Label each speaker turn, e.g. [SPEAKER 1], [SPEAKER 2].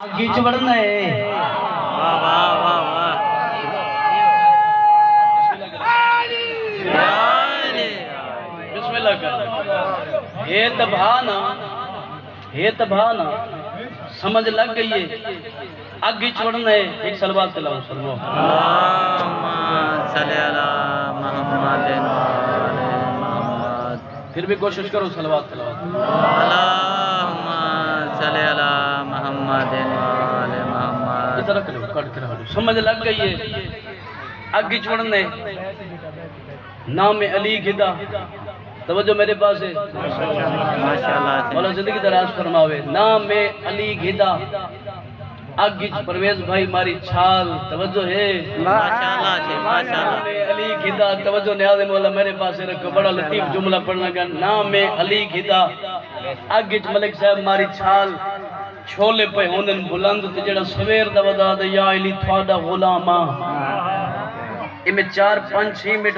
[SPEAKER 1] gauge بڑھنا ہے
[SPEAKER 2] واہ واہ واہ واہ
[SPEAKER 1] بسم اللہ کر یہ تبھانا سمجھ لگ گئی ہے آگے چھوڑنا ہے ایک سلوات تلاؤ سلو
[SPEAKER 2] اللہم صلی علی محمد محمد
[SPEAKER 1] پھر بھی کوشش کرو سلوات تلاؤ
[SPEAKER 2] اللہم صلی علی محمد محمد
[SPEAKER 1] ادھر رکھ لو کٹ کر لو سمجھ لگ گئی ہے آگے چھوڑنا ہے نام علی گدا توجہ میرے پاس ہے
[SPEAKER 2] ماشاءاللہ
[SPEAKER 1] مولا زندگی دراز فرماوے نام علی گدا آگے پرویز بھائی ماری چھال توجہ ہے
[SPEAKER 2] ماشاءاللہ جی ماشاءاللہ
[SPEAKER 1] نام علی گدا توجہ نیاز مولا میرے پاس رکھو بڑا لطیف جملہ پڑھنا گا نام علی گدا آگے ملک صاحب ماری چھال چھولے پہ ہوندن بلند تے جڑا سویر دا ودا دا یا علی تھوڑا غلاماں اے میں 4 5 6 منٹ